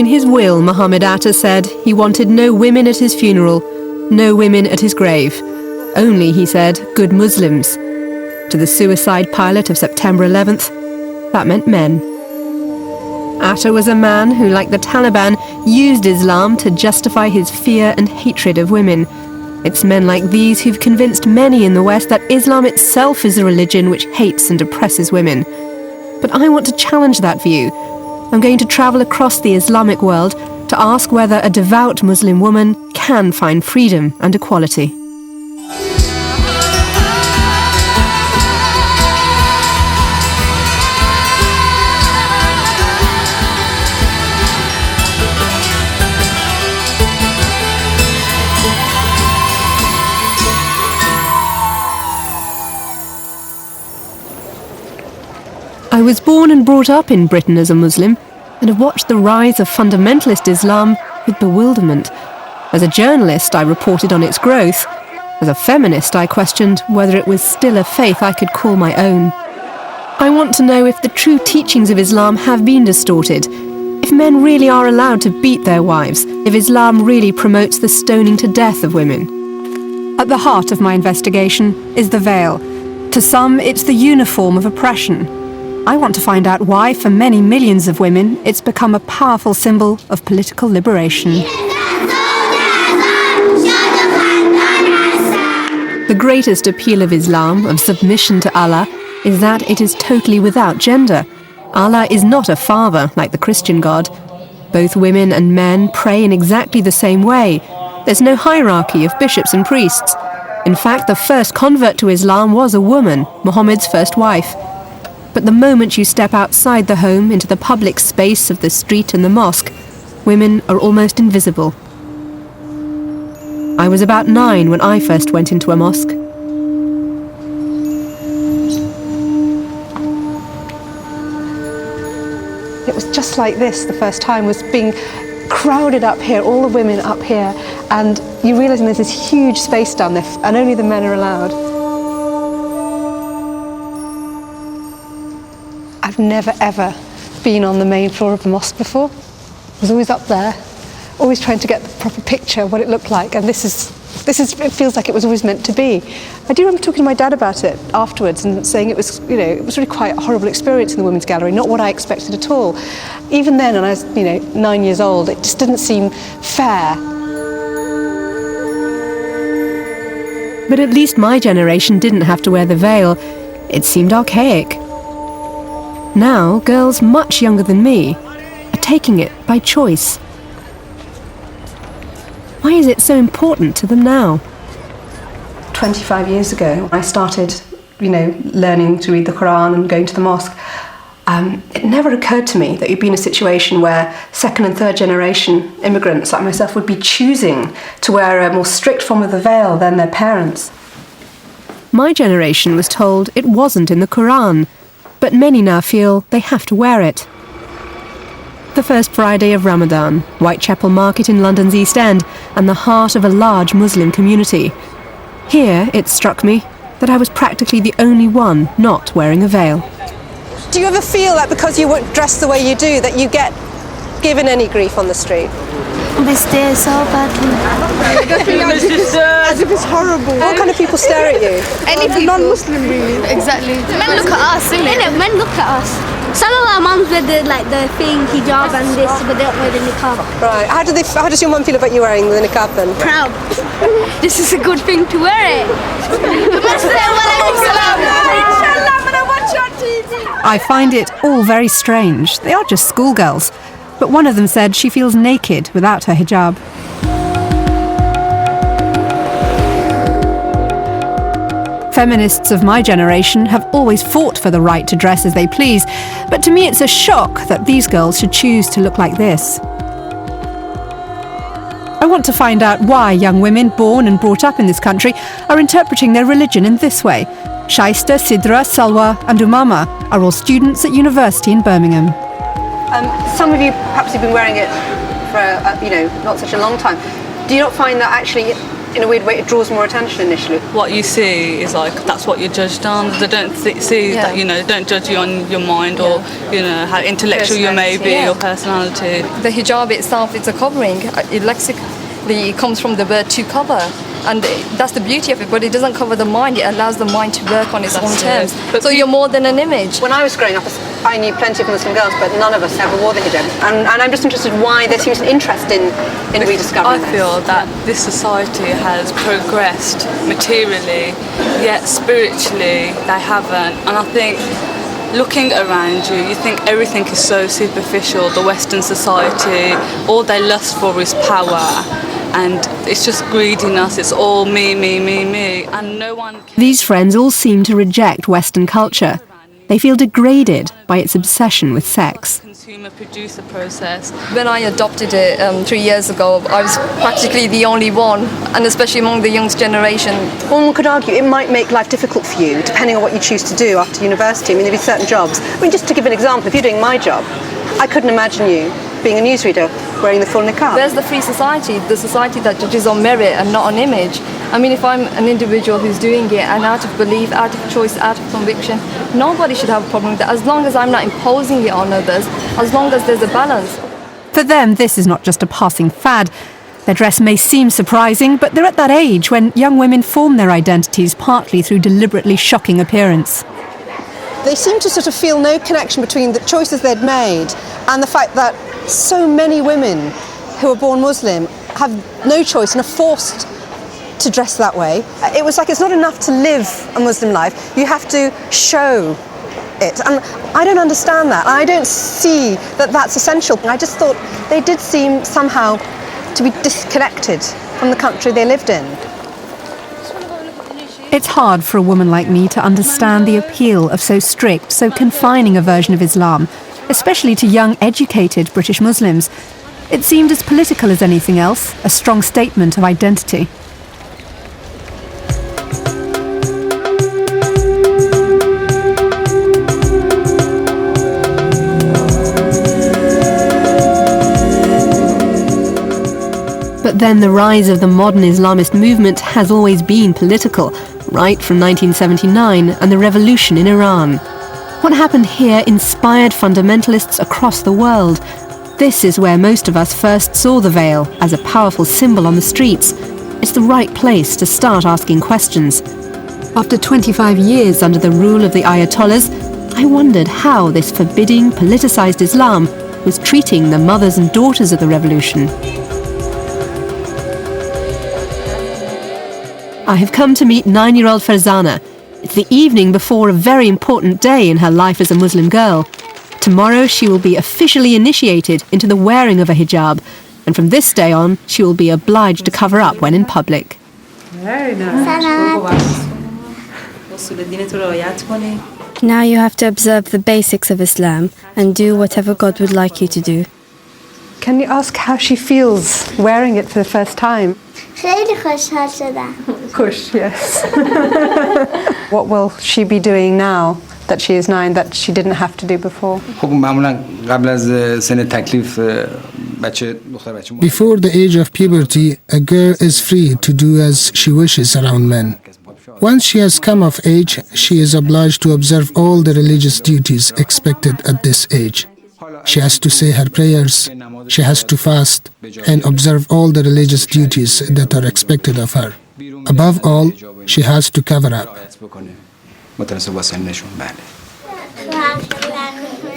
In his will, Mohammed Atta said he wanted no women at his funeral, no women at his grave. Only, he said, good Muslims. To the suicide pilot of September 11th, that meant men. Atta was a man who, like the Taliban, used Islam to justify his fear and hatred of women. It's men like these who've convinced many in the West that Islam itself is a religion which hates and oppresses women. But I want to challenge that view. I'm going to travel across the Islamic world to ask whether a devout Muslim woman can find freedom and equality. I was born and brought up in Britain as a Muslim and have watched the rise of fundamentalist Islam with bewilderment. As a journalist, I reported on its growth. As a feminist, I questioned whether it was still a faith I could call my own. I want to know if the true teachings of Islam have been distorted, if men really are allowed to beat their wives, if Islam really promotes the stoning to death of women. At the heart of my investigation is the veil. To some, it's the uniform of oppression. I want to find out why, for many millions of women, it's become a powerful symbol of political liberation. The greatest appeal of Islam, of submission to Allah, is that it is totally without gender. Allah is not a father like the Christian God. Both women and men pray in exactly the same way. There's no hierarchy of bishops and priests. In fact, the first convert to Islam was a woman, Muhammad's first wife. But the moment you step outside the home into the public space of the street and the mosque, women are almost invisible. I was about 9 when I first went into a mosque. It was just like this the first time, was being crowded up here, all the women up here, and you realise there's this huge space down there and only the men are allowed. I've never ever been on the main floor of the mosque before. I was always up there, always trying to get the proper picture of what it looked like, and this is it feels like it was always meant to be. I do remember talking to my dad about it afterwards and saying it was really quite a horrible experience in the women's gallery, not what I expected at all. Even then, when I was 9 years old, it just didn't seem fair. But at least my generation didn't have to wear the veil. It seemed archaic. Now, girls much younger than me are taking it by choice. Why is it so important to them now? 25 years ago, I started, learning to read the Koran and going to the mosque. It never occurred to me that you'd be in a situation where second and third generation immigrants like myself would be choosing to wear a more strict form of the veil than their parents. My generation was told it wasn't in the Koran, but many now feel they have to wear it. The first Friday of Ramadan, Whitechapel Market in London's East End, and the heart of a large Muslim community. Here, it struck me that I was practically the only one not wearing a veil. Do you ever feel that because you dress the way you do, that you get given any grief on the street? They stare so badly. As if it's horrible. What kind of people stare at you? Any people. Non-Muslim, really. Exactly. Men look at us, innit? Men look at us. Some of our mums wear the thing, hijab and this, but they don't wear the niqab. Right. How does your mum feel about you wearing the niqab then? Proud. This is a good thing to wear it. I find it all very strange. They are just schoolgirls. But one of them said she feels naked without her hijab. Feminists of my generation have always fought for the right to dress as they please, but to me it's a shock that these girls should choose to look like this. I want to find out why young women born and brought up in this country are interpreting their religion in this way. Shaista, Sidra, Salwa and Umama are all students at university in Birmingham. Some of you perhaps have been wearing it for not such a long time. Do you not find that actually In a weird way, it draws more attention initially. What you see is like, that's what you're judged on. They don't see that, you know, don't judge you on your mind or, you know, how intellectual you may be, your personality. The hijab itself is a covering. It lexically comes from the word to cover. And that's the beauty of it, but it doesn't cover the mind. It allows the mind to work on its own terms. So you're more than an image. When I was growing up, I knew plenty of Muslim girls, but none of us ever wore the hijab. And I'm just interested why there seems an interest in rediscovering I feel that this society has progressed materially, yet spiritually they haven't. And I think looking around you, you think everything is so superficial. The Western society, all they lust for is power. And it's just greediness, it's all me, and no one can... These friends all seem to reject Western culture. They feel degraded by its obsession with sex. Consumer-producer process. When I adopted it 3 years ago, I was practically the only one, and especially among the young generation. Well, one could argue it might make life difficult for you, depending on what you choose to do after university. I mean, there'd be certain jobs. I mean, just to give an example, if you're doing my job, I couldn't imagine you being a newsreader wearing the full niqab. There's the free society, the society that judges on merit and not on image. I mean, if I'm an individual who's doing it and out of belief, out of choice, out of conviction, nobody should have a problem with that, as long as I'm not imposing it on others, as long as there's a balance. For them, this is not just a passing fad. Their dress may seem surprising, but they're at that age when young women form their identities partly through deliberately shocking appearance. They seem to sort of feel no connection between the choices they'd made and the fact that so many women who are born Muslim have no choice and are forced to dress that way. It was like it's not enough to live a Muslim life, you have to show it. And I don't understand that. I don't see that that's essential. I just thought they did seem somehow to be disconnected from the country they lived in. It's hard for a woman like me to understand the appeal of so strict, so confining a version of Islam, especially to young, educated British Muslims. It seemed as political as anything else, a strong statement of identity. But then the rise of the modern Islamist movement has always been political, right from 1979 and the revolution in Iran. What happened here inspired fundamentalists across the world. This is where most of us first saw the veil as a powerful symbol on the streets. It's the right place to start asking questions. After 25 years under the rule of the Ayatollahs, I wondered how this forbidding, politicized Islam was treating the mothers and daughters of the revolution. I have come to meet 9-year-old Farzana. It's the evening before a very important day in her life as a Muslim girl. Tomorrow she will be officially initiated into the wearing of a hijab, and from this day on she will be obliged to cover up when in public. Very nice. Now you have to observe the basics of Islam and do whatever God would like you to do. Can you ask how she feels wearing it for the first time? خیلی خوشحال شدم. Kush, yes. What will she be doing now that she is 9 that she didn't have to do before? Before the age of puberty, a girl is free to do as she wishes around men. Once she has come of age, she is obliged to observe all the religious duties expected at this age. She has to say her prayers, she has to fast, and observe all the religious duties that are expected of her. Above all, she has to cover up.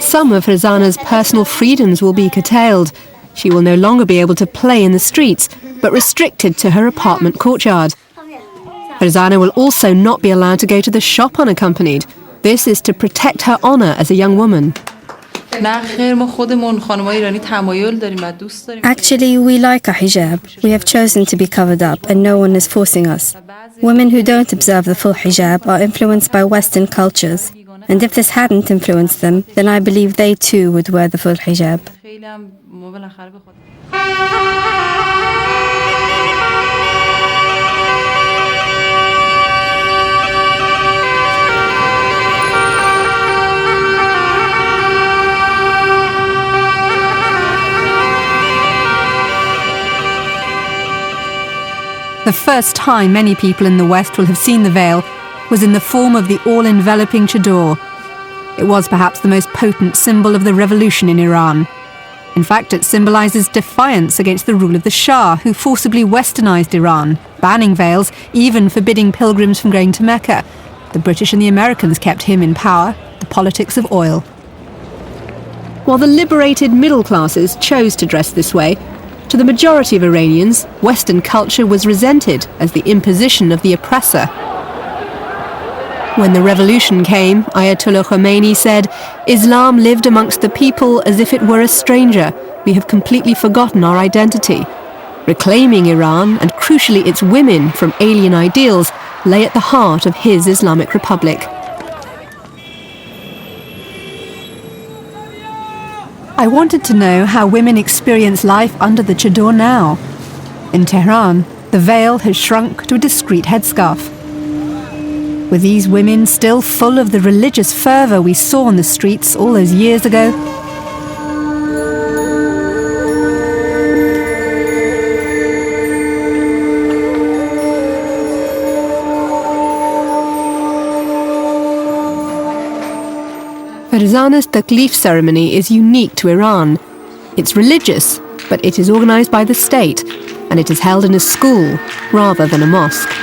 Some of Farzana's personal freedoms will be curtailed. She will no longer be able to play in the streets, but restricted to her apartment courtyard. Farzana will also not be allowed to go to the shop unaccompanied. This is to protect her honor as a young woman. Actually, we like a hijab. We have chosen to be covered up and no one is forcing us. Women who don't observe the full hijab are influenced by Western cultures. And if this hadn't influenced them, then I believe they too would wear the full hijab. The first time many people in the West will have seen the veil was in the form of the all-enveloping chador. It was perhaps the most potent symbol of the revolution in Iran. In fact, it symbolises defiance against the rule of the Shah, who forcibly westernised Iran, banning veils, even forbidding pilgrims from going to Mecca. The British and the Americans kept him in power, the politics of oil. While the liberated middle classes chose to dress this way, to the majority of Iranians, Western culture was resented as the imposition of the oppressor. When the revolution came, Ayatollah Khomeini said, "Islam lived amongst the people as if it were a stranger. We have completely forgotten our identity." Reclaiming Iran, and crucially its women, from alien ideals, lay at the heart of his Islamic Republic. I wanted to know how women experience life under the chador now. In Tehran, the veil has shrunk to a discreet headscarf. Were these women still full of the religious fervour we saw on the streets all those years ago? Farzana's taklif ceremony is unique to Iran. It's religious, but it is organised by the state, and it is held in a school rather than a mosque.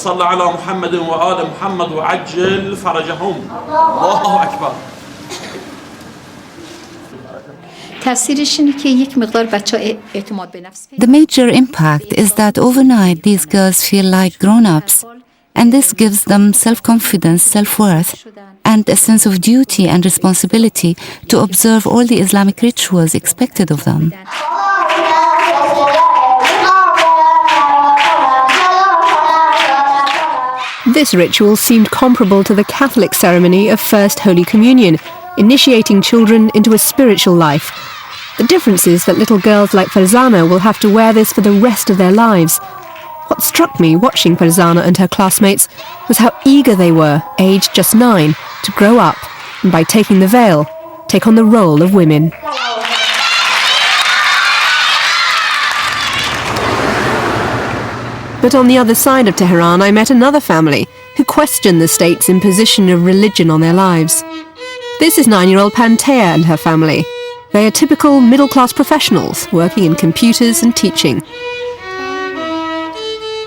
صلى على محمد وآل محمد وعجل فرجهم الله أكبر. The major impact is that overnight these girls feel like grown-ups, and this gives them self-confidence, self-worth, and a sense of duty and responsibility to observe all the Islamic rituals expected of them. This ritual seemed comparable to the Catholic ceremony of First Holy Communion, initiating children into a spiritual life. The difference is that little girls like Farzana will have to wear this for the rest of their lives. What struck me watching Farzana and her classmates was how eager they were, aged just 9, to grow up, and by taking the veil, take on the role of women. But on the other side of Tehran, I met another family who questioned the state's imposition of religion on their lives. This is 9-year-old Pantea and her family. They are typical middle-class professionals working in computers and teaching.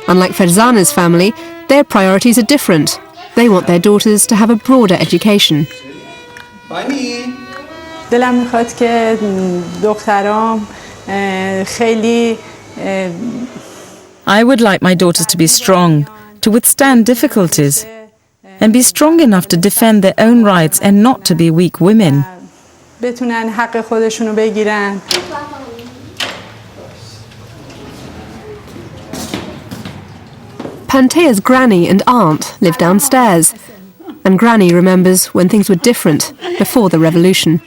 Unlike Farzana's family, their priorities are different. They want their daughters to have a broader education. دلم میخواد که دخترام خیلی I would like my daughters to be strong, to withstand difficulties, and be strong enough to defend their own rights and not to be weak women. بتونن حق خودشونو بگیرن. Pantea's granny and aunt live downstairs, and Granny remembers when things were different before the revolution.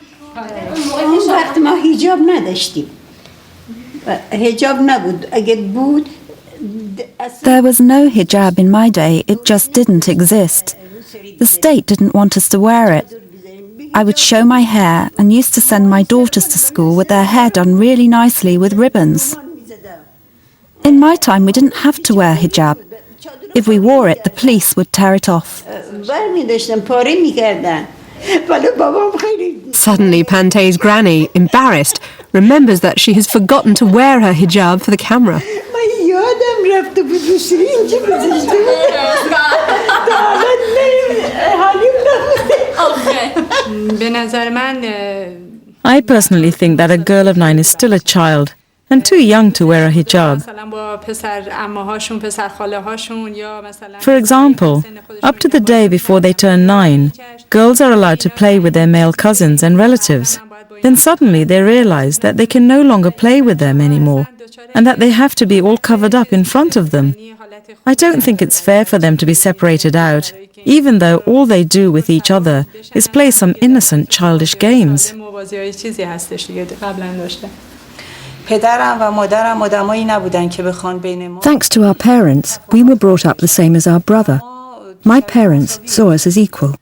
There was no hijab in my day, it just didn't exist. The state didn't want us to wear it. I would show my hair and used to send my daughters to school with their hair done really nicely with ribbons. In my time, we didn't have to wear hijab. If we wore it, the police would tear it off. Suddenly, Pantea's granny, embarrassed, remembers that she has forgotten to wear her hijab for the camera. به نظر من I personally think that a girl of 9 is still a child and too young to wear a hijab. For example, up to the day before they turn 9, girls are allowed to play with their male cousins and relatives. Then suddenly they realize that they can no longer play with them anymore and that they have to be all covered up in front of them. I don't think it's fair for them to be separated out, even though all they do with each other is play some innocent childish games. Thanks to our parents, we were brought up the same as our brother. My parents saw us as equal.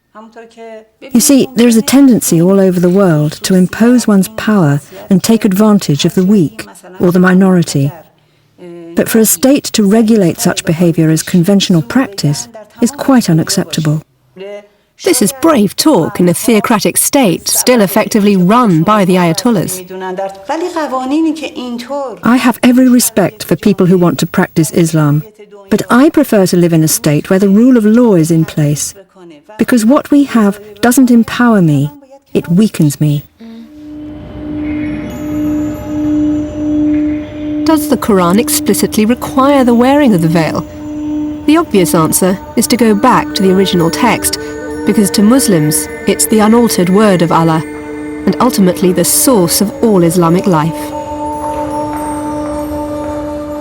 You see, there is a tendency all over the world to impose one's power and take advantage of the weak or the minority. But for a state to regulate such behaviour as conventional practice is quite unacceptable. This is brave talk in a theocratic state still effectively run by the Ayatollahs. I have every respect for people who want to practice Islam, but I prefer to live in a state where the rule of law is in place, because what we have doesn't empower me, it weakens me. Does the Quran explicitly require the wearing of the veil? The obvious answer is to go back to the original text, because to Muslims it's the unaltered word of Allah, and ultimately the source of all Islamic life.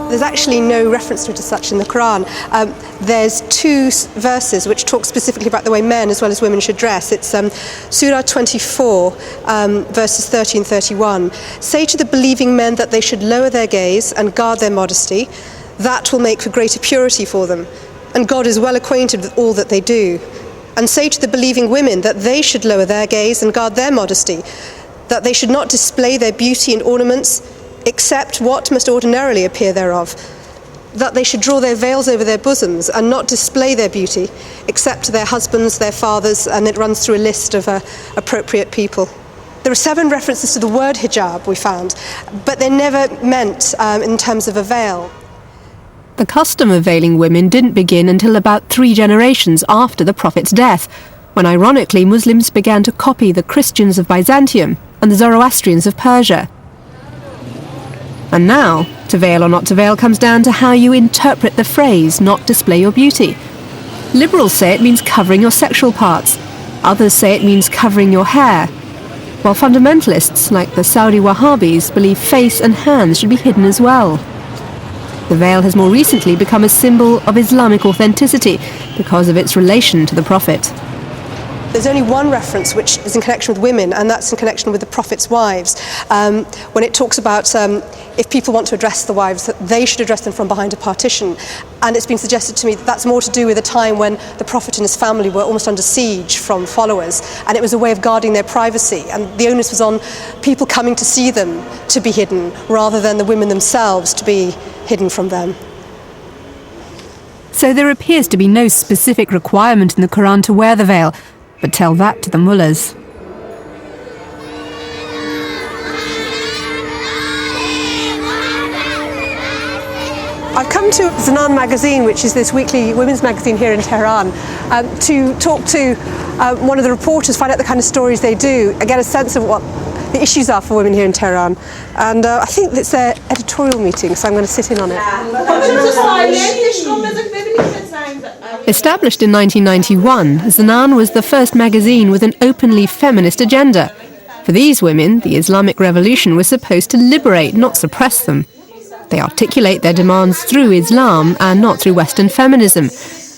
There's actually no reference to it as such in the Quran. There's 2 verses which talk specifically about the way men as well as women should dress. It's Surah 24, verses 30 and 31. Say to the believing men that they should lower their gaze and guard their modesty. That will make for greater purity for them. And God is well acquainted with all that they do. And say to the believing women that they should lower their gaze and guard their modesty, that they should not display their beauty and ornaments, except what must ordinarily appear thereof, that they should draw their veils over their bosoms and not display their beauty, except to their husbands, their fathers, and it runs through a list of appropriate people. There are 7 references to the word hijab we found, but they're never meant in terms of a veil. The custom of veiling women didn't begin until about 3 generations after the Prophet's death, when ironically Muslims began to copy the Christians of Byzantium and the Zoroastrians of Persia. And now, to veil or not to veil comes down to how you interpret the phrase, not display your beauty. Liberals say it means covering your sexual parts. Others say it means covering your hair. While fundamentalists, like the Saudi Wahhabis, believe face and hands should be hidden as well. The veil has more recently become a symbol of Islamic authenticity because of its relation to the Prophet. There's only one reference which is in connection with women, and that's in connection with the Prophet's wives. When it talks about if people want to address the wives, that they should address them from behind a partition. And it's been suggested to me that that's more to do with a time when the Prophet and his family were almost under siege from followers, and it was a way of guarding their privacy. And the onus was on people coming to see them to be hidden, rather than the women themselves to be hidden from them. So there appears to be no specific requirement in the Quran to wear the veil, but tell that to the mullahs. I've come to Zanan magazine, which is this weekly women's magazine here in Tehran, to talk to one of the reporters, find out the kind of stories they do, and get a sense of what the issues are for women here in Tehran. And I think it's their editorial meeting, so I'm going to sit in on it. Established in 1991, Zanan was the first magazine with an openly feminist agenda. For these women, the Islamic Revolution was supposed to liberate, not suppress them. They articulate their demands through Islam and not through Western feminism,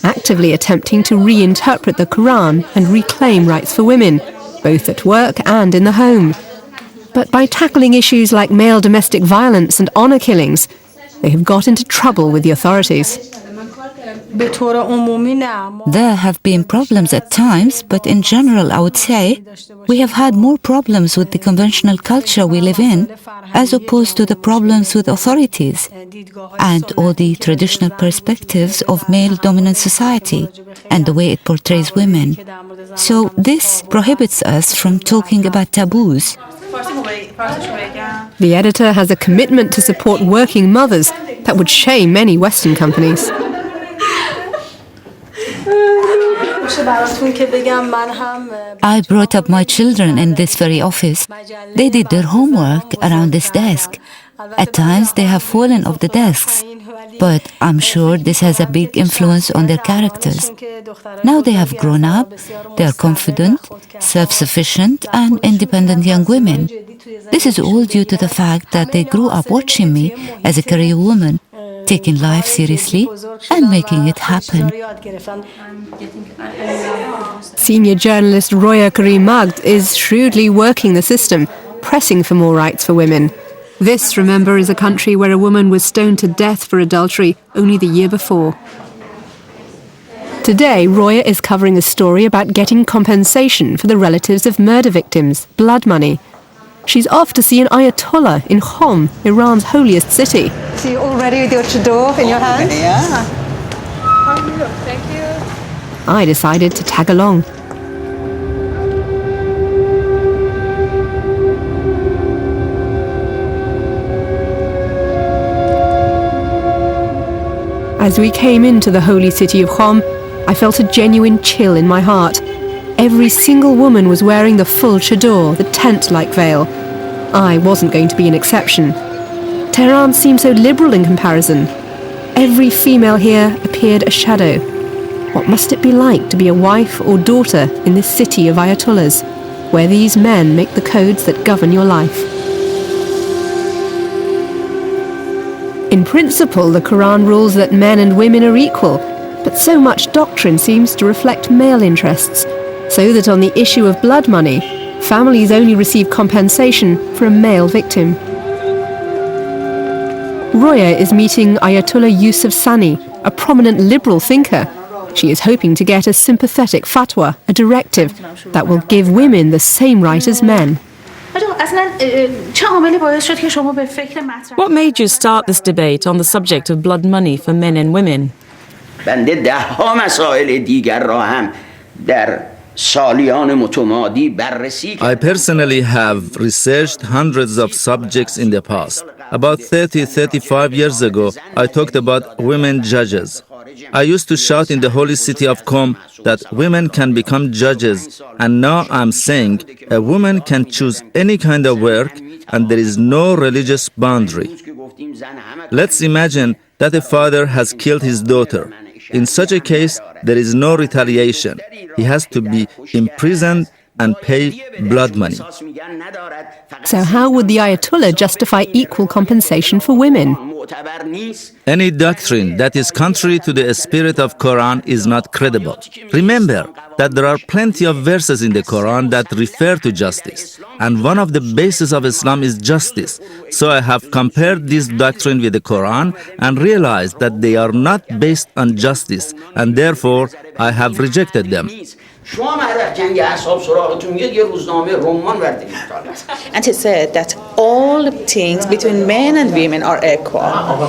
actively attempting to reinterpret the Quran and reclaim rights for women, both at work and in the home. But by tackling issues like male domestic violence and honour killings, they have got into trouble with the authorities. There have been problems at times, but in general I would say we have had more problems with the conventional culture we live in as opposed to the problems with authorities and all the traditional perspectives of male-dominant society and the way it portrays women. So this prohibits us from talking about taboos. The editor has a commitment to support working mothers that would shame many Western companies. I brought up my children in this very office. They did their homework around this desk. At times they have fallen off the desks, but I'm sure this has a big influence on their characters. Now they have grown up, they are confident, self-sufficient and independent young women. This is all due to the fact that they grew up watching me as a career woman, taking life seriously and making it happen. Senior journalist Roya Karim Magd is shrewdly working the system, pressing for more rights for women. This, remember, is a country where a woman was stoned to death for adultery only the year before. Today, Roya is covering a story about getting compensation for the relatives of murder victims, blood money. She's off to see an Ayatollah in Qom, Iran's holiest city. So you're all ready with your chador in your hand? Yeah. Thank you. I decided to tag along. As we came into the holy city of Qom, I felt a genuine chill in my heart. Every single woman was wearing the full chador, the tent-like veil. I wasn't going to be an exception. Tehran seemed so liberal in comparison. Every female here appeared a shadow. What must it be like to be a wife or daughter in this city of Ayatollahs, where these men make the codes that govern your life? In principle, the Koran rules that men and women are equal, but so much doctrine seems to reflect male interests, so that on the issue of blood money, families only receive compensation for a male victim. Roya is meeting Ayatollah Yusuf Sani, a prominent liberal thinker. She is hoping to get a sympathetic fatwa, a directive, that will give women the same right as men. What made you start this debate on the subject of blood money for men and women? I personally have researched hundreds of subjects in the past. About 35 years ago, I talked about women judges. I used to shout in the holy city of Qom that women can become judges, and now I'm saying a woman can choose any kind of work and there is no religious boundary. Let's imagine that a father has killed his daughter. In such a case, there is no retaliation. He has to be imprisoned and pay blood money. So how would the Ayatollah justify equal compensation for women? Any doctrine that is contrary to the spirit of Quran is not credible. Remember that there are plenty of verses in the Quran that refer to justice, and one of the bases of Islam is justice. So I have compared this doctrine with the Quran and realized that they are not based on justice, and therefore I have rejected them. And he said that all things between men and women are equal.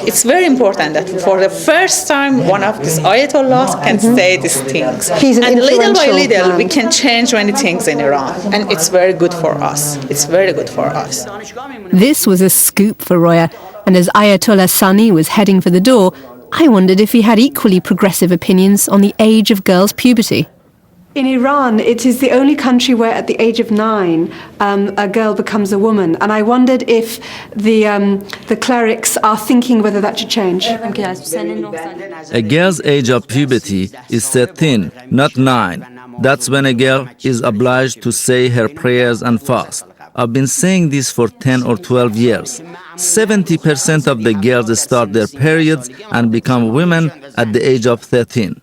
It's very important that for the first time one of these Ayatollahs can say these things. And little by little we can change many things in Iran. And it's very good for us. It's very good for us. This was a scoop for Roya, and as Ayatollah Sani was heading for the door, I wondered if he had equally progressive opinions on the age of girls' puberty. In Iran, it is the only country where at the age of 9 a girl becomes a woman, and I wondered if the clerics are thinking whether that should change. A girl's age of puberty is 13, not 9. That's when a girl is obliged to say her prayers and fast. I've been saying this for 10 or 12 years. 70% of the girls start their periods and become women at the age of 13.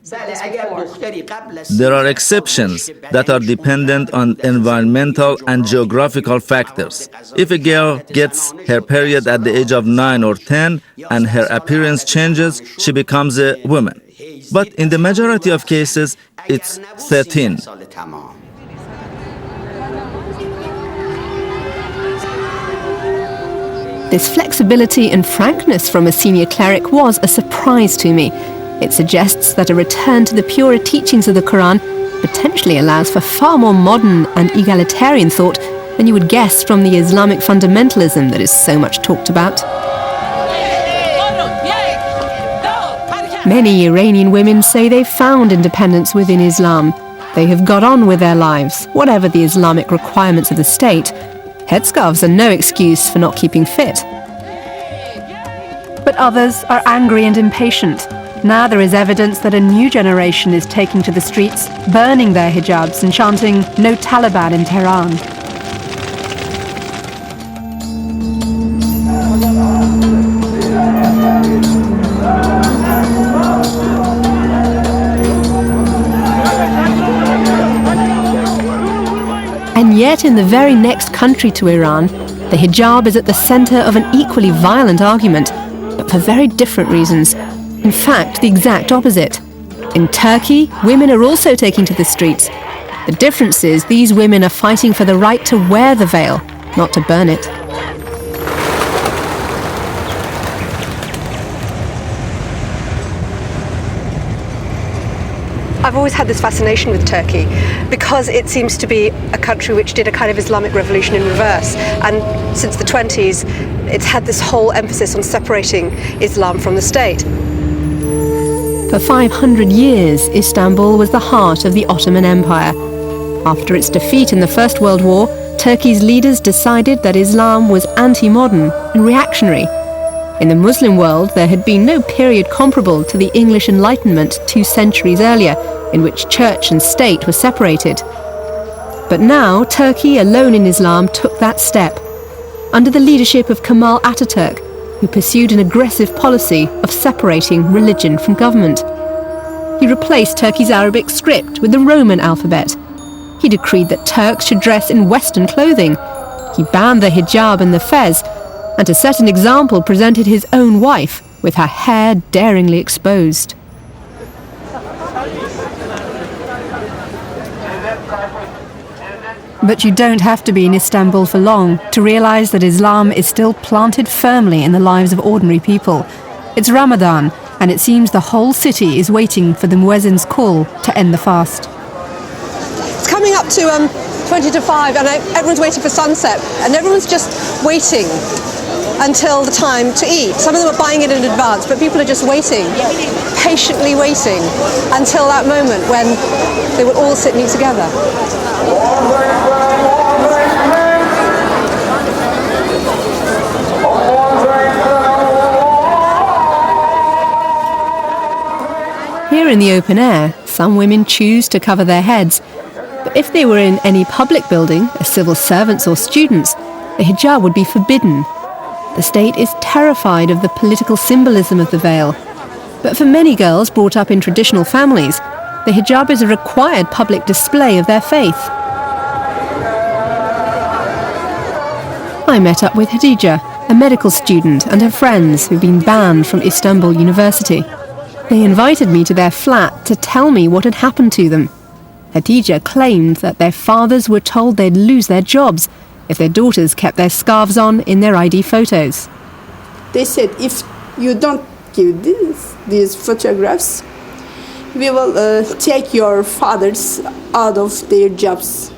There are exceptions that are dependent on environmental and geographical factors. If a girl gets her period at the age of 9 or 10 and her appearance changes, she becomes a woman. But in the majority of cases, it's 13. This flexibility and frankness from a senior cleric was a surprise to me. It suggests that a return to the purer teachings of the Quran potentially allows for far more modern and egalitarian thought than you would guess from the Islamic fundamentalism that is so much talked about. Many Iranian women say they've found independence within Islam, They have got on with their lives, whatever the Islamic requirements of the state. Headscarves are no excuse for not keeping fit. But others are angry and impatient. Now there is evidence that a new generation is taking to the streets, burning their hijabs and chanting, "No Taliban in Tehran." And yet in the very next country to Iran, the hijab is at the centre of an equally violent argument, but for very different reasons. In fact, the exact opposite. In Turkey, women are also taking to the streets. The difference is these women are fighting for the right to wear the veil, not to burn it. I've always had this fascination with Turkey because it seems to be a country which did a kind of Islamic revolution in reverse, and since the 20s it's had this whole emphasis on separating Islam from the state. For 500 years, Istanbul was the heart of the Ottoman Empire. After its defeat in the First World War, Turkey's leaders decided that Islam was anti-modern and reactionary. In the Muslim world, there had been no period comparable to the English Enlightenment 2 centuries earlier, in which church and state were separated. But now, Turkey, alone in Islam, took that step. Under the leadership of Kemal Ataturk, who pursued an aggressive policy of separating religion from government. He replaced Turkey's Arabic script with the Roman alphabet. He decreed that Turks should dress in Western clothing. He banned the hijab and the fez, and to set an example presented his own wife with her hair daringly exposed. But you don't have to be in Istanbul for long to realise that Islam is still planted firmly in the lives of ordinary people. It's Ramadan, and it seems the whole city is waiting for the muezzin's call to end the fast. It's coming up to 20 to 5 and everyone's waiting for sunset, and everyone's just waiting until the time to eat. Some of them are buying it in advance, but people are just waiting, patiently waiting until that moment when they will all sit and eat together. Here in the open air, some women choose to cover their heads. But if they were in any public building, as civil servants or students, the hijab would be forbidden. The state is terrified of the political symbolism of the veil. But for many girls brought up in traditional families, the hijab is a required public display of their faith. I met up with Hadija, a medical student, and her friends who've been banned from Istanbul University. They invited me to their flat to tell me what had happened to them. Hadija claimed that their fathers were told they'd lose their jobs if their daughters kept their scarves on in their ID photos. They said, if you don't give these photographs, we will take your fathers out of their jobs.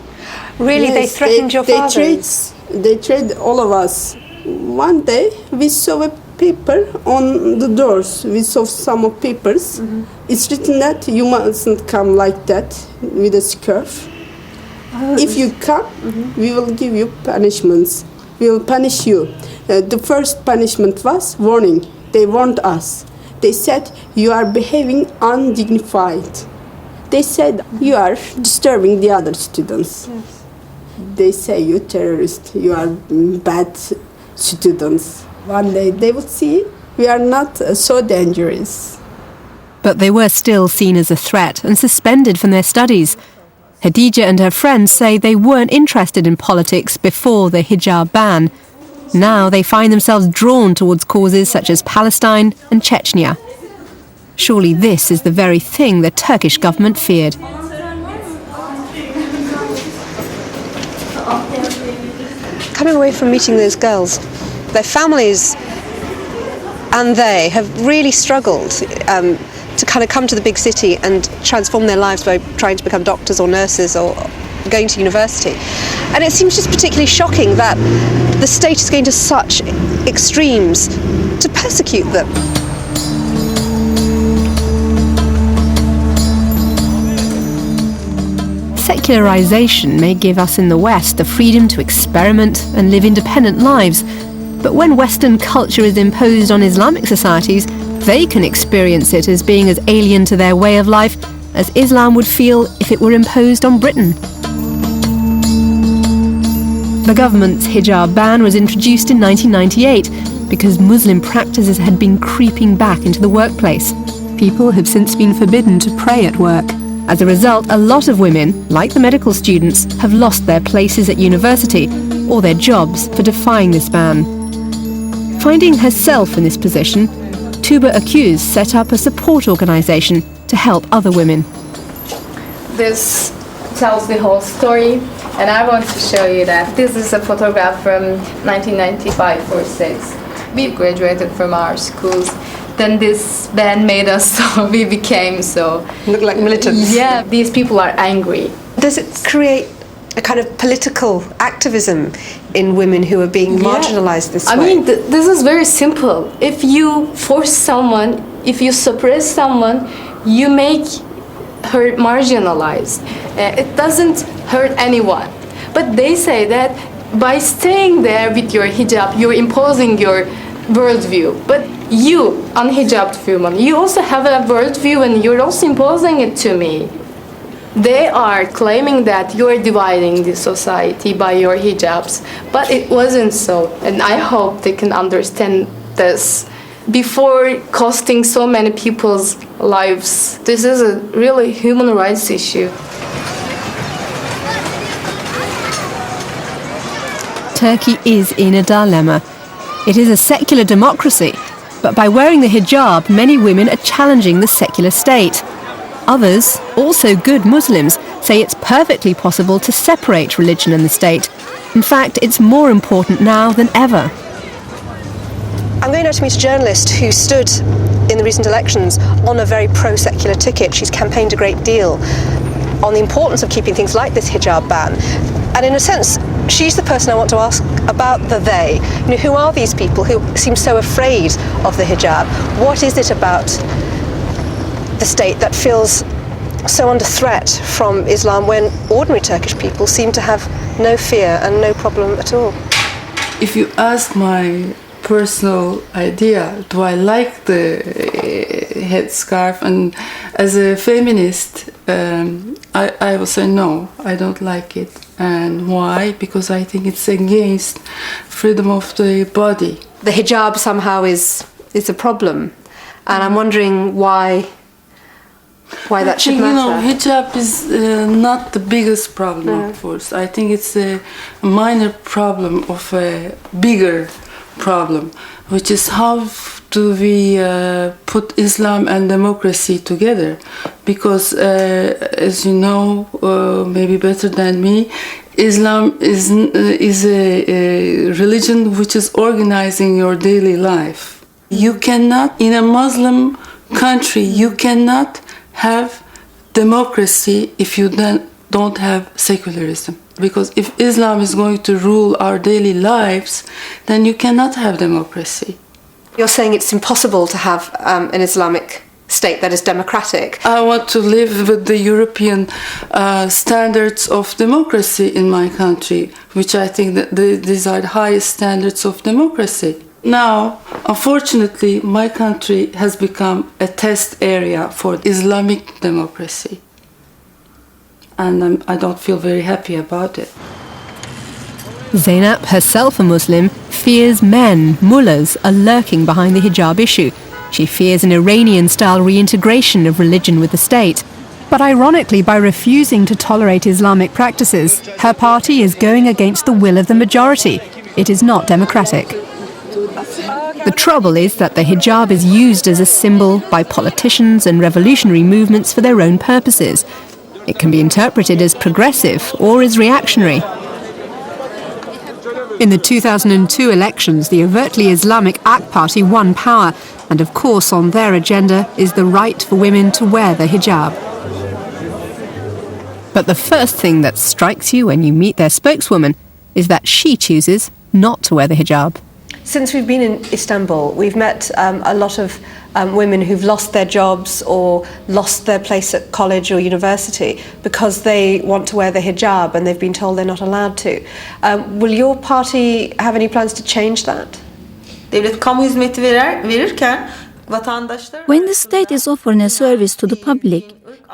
Really? Yes, they threatened your fathers? They trade all of us. One day we saw a paper on the doors. We saw some of papers. Mm-hmm. It's written that you mustn't come like that with a scarf. Oh, if you come, we will give you punishments. We will punish you. The first punishment was warning. They warned us. They said, you are behaving undignified. They said, you are disturbing the other students. Yes. They say, you terrorist, you are bad students. One day they would see we are not so dangerous. But they were still seen as a threat and suspended from their studies. Hadija and her friends say they weren't interested in politics before the hijab ban. Now they find themselves drawn towards causes such as Palestine and Chechnya. Surely this is the very thing the Turkish government feared. Coming away from meeting those girls, their families and they have really struggled to kind of come to the big city and transform their lives by trying to become doctors or nurses or going to university. And it seems just particularly shocking that the state is going to such extremes to persecute them. secularization may give us in the West the freedom to experiment and live independent lives, but when Western culture is imposed on Islamic societies, they can experience it as being as alien to their way of life as Islam would feel if it were imposed on Britain. The government's hijab ban was introduced in 1998 because Muslim practices had been creeping back into the workplace. People have since been forbidden to pray at work. As a result, a lot of women, like the medical students, have lost their places at university or their jobs for defying this ban. Finding herself in this position, Tuba Accused set up a support organisation to help other women. This tells the whole story, and I want to show you that. This is a photograph from 1995 or 6. We graduated from our schools. Then this ban made us so we became so... Look like militants. Yeah, these people are angry. Does it create a kind of political activism in women who are being marginalized this way? I mean, this is very simple. If you force someone, if you suppress someone, you make her marginalized. It doesn't hurt anyone. But they say that by staying there with your hijab, you're imposing your worldview. But you, unhijabed woman, you also have a worldview and you're also imposing it to me. They are claiming that you're dividing the society by your hijabs, but it wasn't so. And I hope they can understand this before costing so many people's lives. This is a really human rights issue. Turkey is in a dilemma. It is a secular democracy, but by wearing the hijab, many women are challenging the secular state. Others, also good Muslims, say it's perfectly possible to separate religion and the state. In fact, it's more important now than ever. I'm going now to meet a journalist who stood in the recent elections on a very pro-secular ticket. She's campaigned a great deal on the importance of keeping things like this hijab ban. And in a sense, she's the person I want to ask about the they. You know, who are these people who seem so afraid of the hijab? What is it about the state that feels so under threat from Islam when ordinary Turkish people seem to have no fear and no problem at all? If you ask my personal idea, do I like the headscarf? And as a feminist, I will say no, I don't like it. And why? Because I think it's against freedom of the body. The hijab somehow is a problem, and I'm wondering why that should matter. You know, hijab is not the biggest problem, of course. I think it's a minor problem of a bigger problem, which is how do we put Islam and democracy together? Because, as you know, maybe better than me, Islam is a religion which is organizing your daily life. You cannot, in a Muslim country, you cannot have democracy if you don't have secularism. Because if Islam is going to rule our daily lives, then you cannot have democracy. You're saying it's impossible to have an Islamic state that is democratic. I want to live with the European standards of democracy in my country, which I think that these are the highest standards of democracy. Now, unfortunately, my country has become a test area for Islamic democracy. And I don't feel very happy about it. Zainab, herself a Muslim, fears men, mullahs, are lurking behind the hijab issue. She fears an Iranian-style reintegration of religion with the state. But ironically, by refusing to tolerate Islamic practices, her party is going against the will of the majority. It is not democratic. The trouble is that the hijab is used as a symbol by politicians and revolutionary movements for their own purposes. It can be interpreted as progressive or as reactionary. In the 2002 elections, the overtly Islamic AK Party won power, and of course on their agenda is the right for women to wear the hijab. But the first thing that strikes you when you meet their spokeswoman is that she chooses not to wear the hijab. Since we've been in Istanbul, we've met a lot of women who've lost their jobs or lost their place at college or university because they want to wear the hijab and they've been told they're not allowed to. Will your party have any plans to change that? Devlet kamu hizmeti verirken vatandaşlar When the state is offering a service to the public,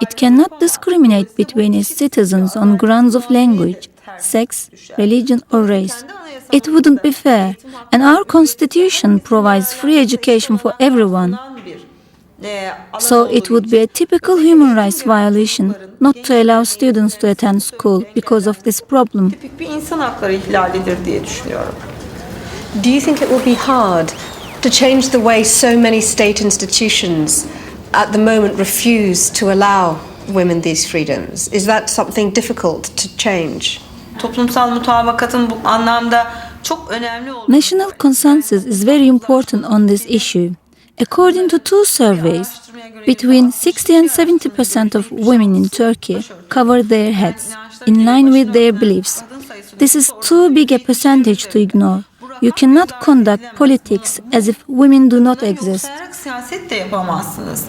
it cannot discriminate between its citizens on grounds of language, sex, religion or race. It wouldn't be fair, and our constitution provides free education for everyone. So it would be a typical human rights violation not to allow students to attend school because of this problem. tipik bir insan hakları ihlalidir diye düşünüyorum. Do you think it will be hard to change the way so many state institutions at the moment refuse to allow women these freedoms? Is that something difficult to change? Toplumsal mutabakatın bu anlamda çok önemli olduğunu National consensus is very important on this issue. According to two surveys, between 60 and 70% of women in Turkey cover their heads, in line with their beliefs. This is too big a percentage to ignore. You cannot conduct politics as if women do not exist. siyaset de yapamazsınız.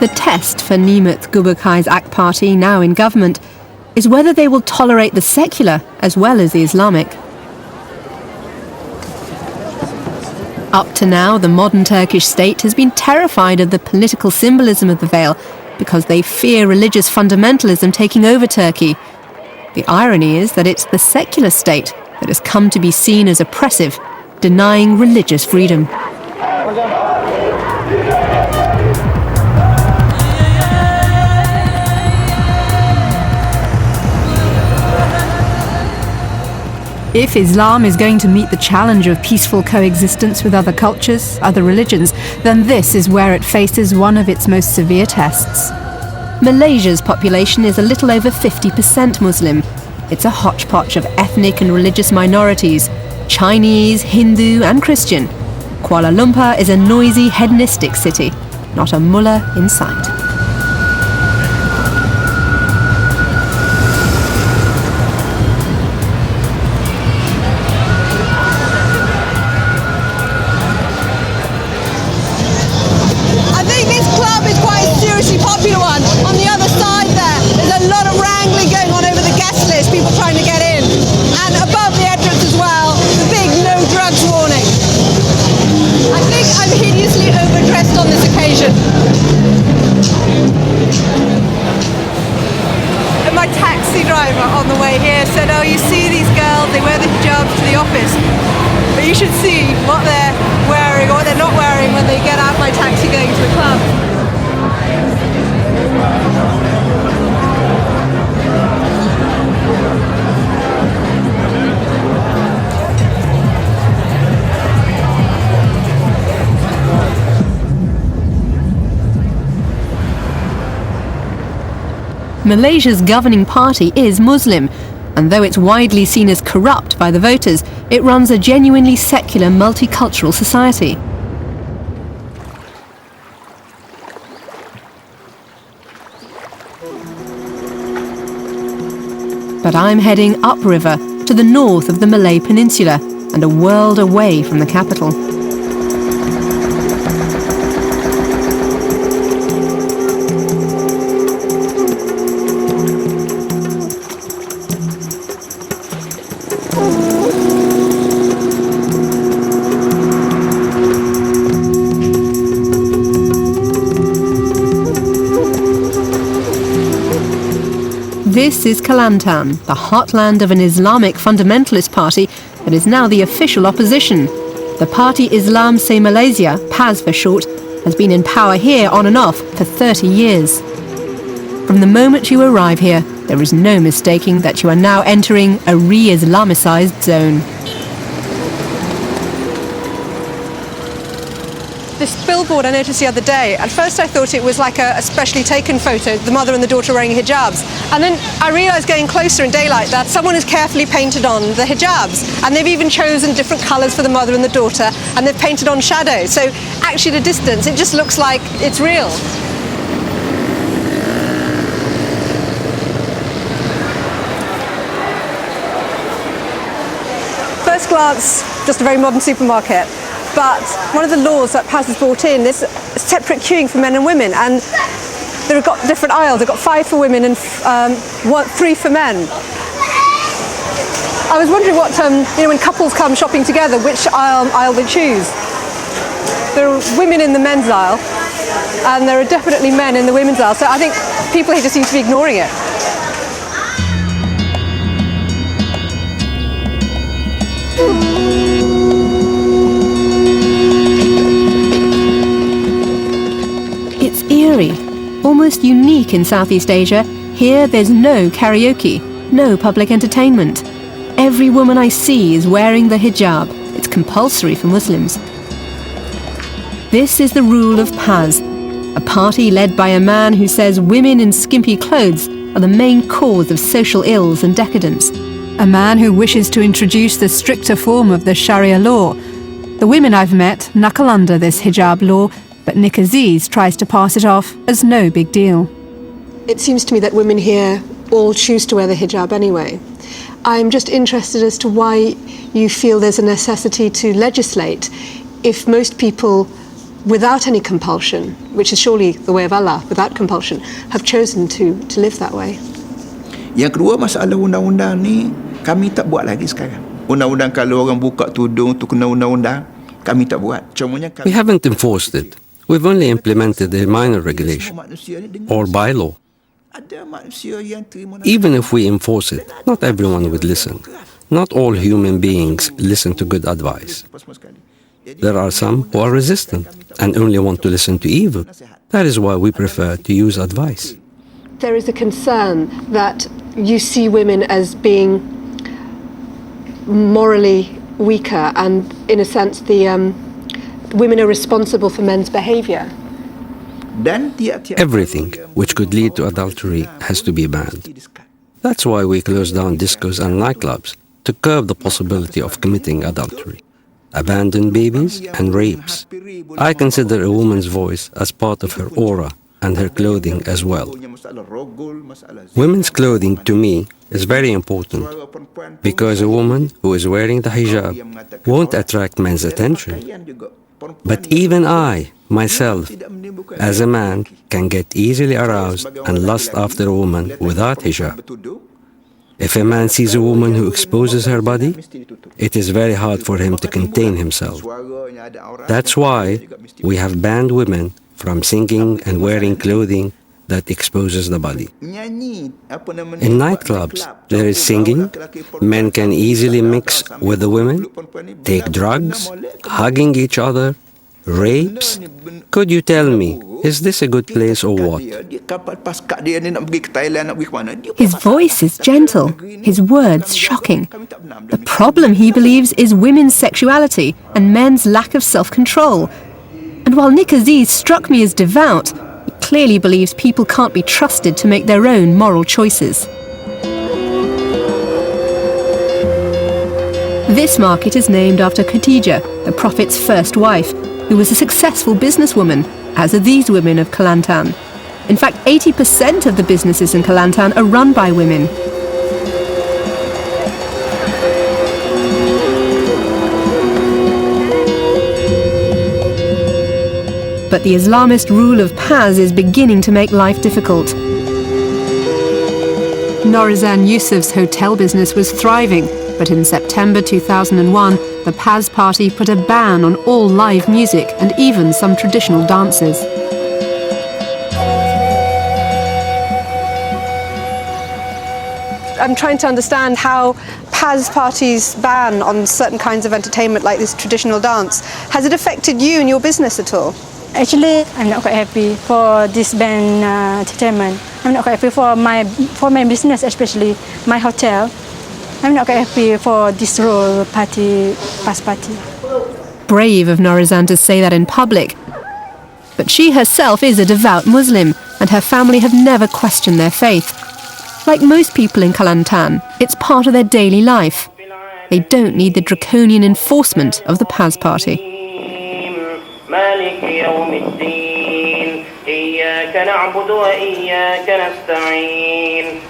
The test for Nimet Gulbakai's AK Party, now in government, is whether they will tolerate the secular as well as the Islamic. Up to now, the modern Turkish state has been terrified of the political symbolism of the veil because they fear religious fundamentalism taking over Turkey. The irony is that it's the secular state that has come to be seen as oppressive, denying religious freedom. If Islam is going to meet the challenge of peaceful coexistence with other cultures, other religions, then this is where it faces one of its most severe tests. Malaysia's population is a little over 50% Muslim. It's a hodgepodge of ethnic and religious minorities, Chinese, Hindu and Christian. Kuala Lumpur is a noisy, hedonistic city, not a mullah in sight. Popular one. On the other side there's a lot of wrangling going on over the guest list, people trying to get in. And above the entrance as well, the big no drugs warning. I think I'm hideously overdressed on this occasion. And my taxi driver on the way here said, oh, you see these girls, they wear the hijabs to the office. But you should see what they're wearing or what they're not wearing when they get out my taxi going to the club. Malaysia's governing party is Muslim, and though it's widely seen as corrupt by the voters, it runs a genuinely secular, multicultural society. But I'm heading upriver to the north of the Malay Peninsula and a world away from the capital. This is Kelantan, the heartland of an Islamic fundamentalist party that is now the official opposition. The party Islam Se Malaysia, PAS for short, has been in power here on and off for 30 years. From the moment you arrive here, there is no mistaking that you are now entering a re-Islamicized zone. This billboard I noticed the other day, at first I thought it was like a specially taken photo, the mother and the daughter wearing hijabs. And then I realised going closer in daylight that someone has carefully painted on the hijabs. And they've even chosen different colours for the mother and the daughter, and they've painted on shadows. So actually at a distance it just looks like it's real. first glance, just a very modern supermarket. But one of the laws that Paz has brought in is separate queuing for men and women, and they've got different aisles. They've got 5 for women and 3 for men. I was wondering what, when couples come shopping together, which aisle they choose. There are women in the men's aisle, and there are definitely men in the women's aisle. So I think people here just seem to be ignoring it. It's eerie, almost unique in Southeast Asia. Here there's no karaoke, no public entertainment. Every woman I see is wearing the hijab. It's compulsory for Muslims. This is the rule of Paz, a party led by a man who says women in skimpy clothes are the main cause of social ills and decadence. A man who wishes to introduce the stricter form of the Sharia law. The women I've met knuckle under this hijab law, but Nick Aziz tries to pass it off as no big deal. It seems to me that women here all choose to wear the hijab anyway. I'm just interested as to why you feel there's a necessity to legislate if most people, without any compulsion, which is surely the way of Allah, without compulsion, have chosen to live that way. Yang kedua, masalah undang-undang ni kami tak buat lagi sekarang. Undang-undang kalau orang buka tudung tu kena undang-undang, kami tak buat. Cumanya We haven't enforced it. We've only implemented a minor regulation or bylaw. Even if we enforce it, not everyone would listen. Not all human beings listen to good advice. There are some who are resistant and only want to listen to evil. That is why we prefer to use advice. There is a concern that you see women as being morally weaker, and in a sense women are responsible for men's behaviour. Everything which could lead to adultery has to be banned. That's why we close down discos and nightclubs, to curb the possibility of committing adultery, abandoned babies and rapes. I consider a woman's voice as part of her aura and her clothing as well. Women's clothing to me is very important because a woman who is wearing the hijab won't attract men's attention. But even I, myself, as a man, can get easily aroused and lust after a woman without hijab. If a man sees a woman who exposes her body, it is very hard for him to contain himself. That's why we have banned women from singing and wearing clothing that exposes the body. In nightclubs, there is singing, men can easily mix with the women, take drugs, hugging each other, rapes. Could you tell me, is this a good place or what? His voice is gentle, his words shocking. The problem, he believes, is women's sexuality and men's lack of self-control. And while Nick Aziz struck me as devout, he clearly believes people can't be trusted to make their own moral choices. This market is named after Khadija, the Prophet's first wife, who was a successful businesswoman, as are these women of Kelantan. In fact, 80% of the businesses in Kelantan are run by women. But the Islamist rule of Paz is beginning to make life difficult. Norizan Yusuf's hotel business was thriving, but in September 2001, the Paz party put a ban on all live music and even some traditional dances. I'm trying to understand how Paz parties' ban on certain kinds of entertainment like this traditional dance, has it affected you and your business at all? Actually, I'm not quite happy for this band entertainment. I'm not quite happy for my business, especially my hotel. I'm not quite happy for this role party, Paz party. Brave of Norizan to say that in public. But she herself is a devout Muslim, and her family have never questioned their faith. Like most people in Kelantan, it's part of their daily life. They don't need the draconian enforcement of the Paz party. مالك يوم الدين إياك نعبد وإياك نستعين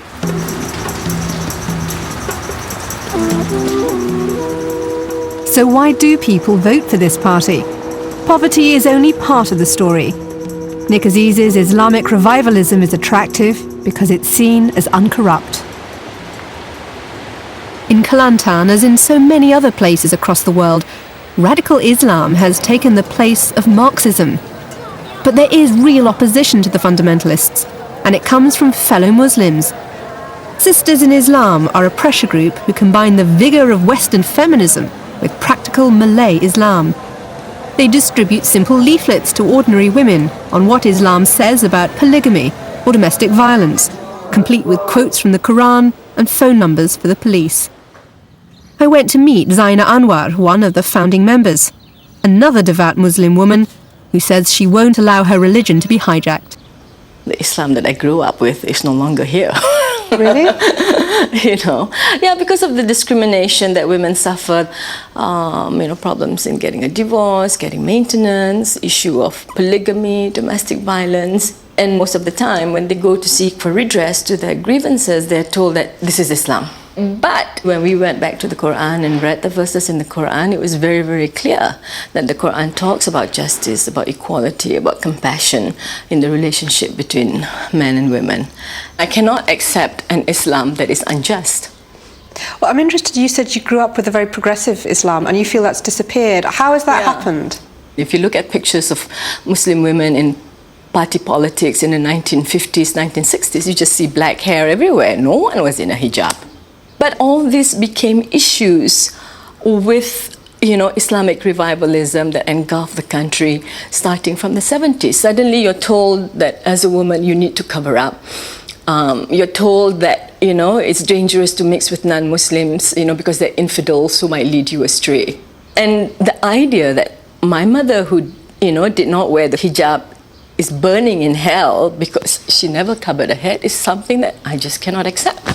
So why do people vote for this party? Poverty is only part of the story. Nick Aziz's Islamic revivalism is attractive because it's seen as uncorrupt. In Kelantan, as in so many other places across the world, radical Islam has taken the place of Marxism. But there is real opposition to the fundamentalists, and it comes from fellow Muslims. Sisters in Islam are a pressure group who combine the vigour of Western feminism with practical Malay Islam. They distribute simple leaflets to ordinary women on what Islam says about polygamy or domestic violence, complete with quotes from the Koran and phone numbers for the police. I went to meet Zaina Anwar, one of the founding members, another devout Muslim woman who says she won't allow her religion to be hijacked. The Islam that I grew up with is no longer here. Really? Yeah, because of the discrimination that women suffered, problems in getting a divorce, getting maintenance, issue of polygamy, domestic violence. And most of the time, when they go to seek for redress to their grievances, they're told that this is Islam. But when we went back to the Quran and read the verses in the Quran, it was very, very clear that the Quran talks about justice, about equality, about compassion in the relationship between men and women. I cannot accept an Islam that is unjust. Well, I'm interested, you said you grew up with a very progressive Islam and you feel that's disappeared. How has that happened? If you look at pictures of Muslim women in party politics in the 1950s, 1960s, you just see black hair everywhere. No one was in a hijab. But all this became issues with, Islamic revivalism that engulfed the country starting from the 70s. Suddenly you're told that as a woman you need to cover up. You're told that, it's dangerous to mix with non-Muslims, because they're infidels who might lead you astray. And the idea that my mother, who, did not wear the hijab, is burning in hell because she never covered her head is something that I just cannot accept.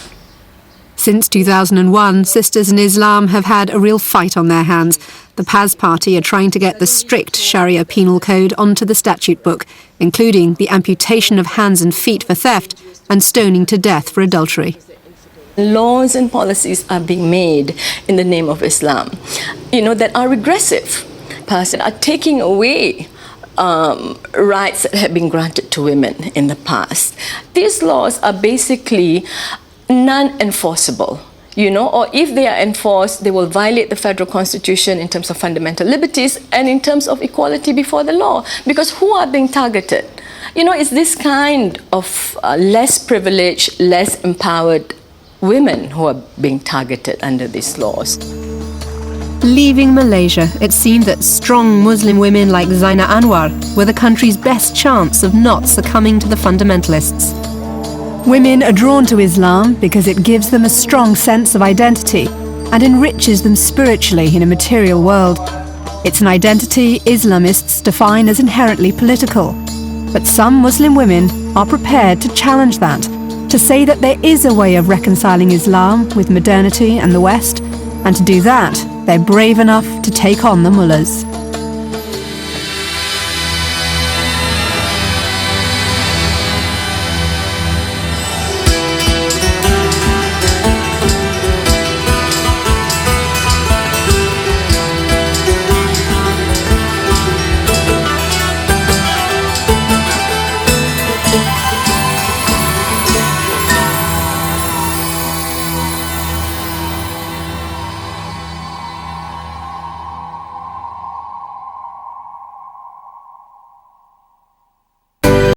Since 2001, Sisters in Islam have had a real fight on their hands. The PAS party are trying to get the strict Sharia penal code onto the statute book, including the amputation of hands and feet for theft and stoning to death for adultery. Laws and policies are being made in the name of Islam, that are regressive, that are taking away rights that have been granted to women in the past. These laws are basically non-enforceable, or if they are enforced, they will violate the federal constitution in terms of fundamental liberties and in terms of equality before the law. Because who are being targeted? It's this kind of less privileged, less empowered women who are being targeted under these laws. Leaving Malaysia, it seemed that strong Muslim women like Zaina Anwar were the country's best chance of not succumbing to the fundamentalists. Women are drawn to Islam because it gives them a strong sense of identity and enriches them spiritually in a material world. It's an identity Islamists define as inherently political. But some Muslim women are prepared to challenge that, to say that there is a way of reconciling Islam with modernity and the West, and to do that, they're brave enough to take on the mullahs.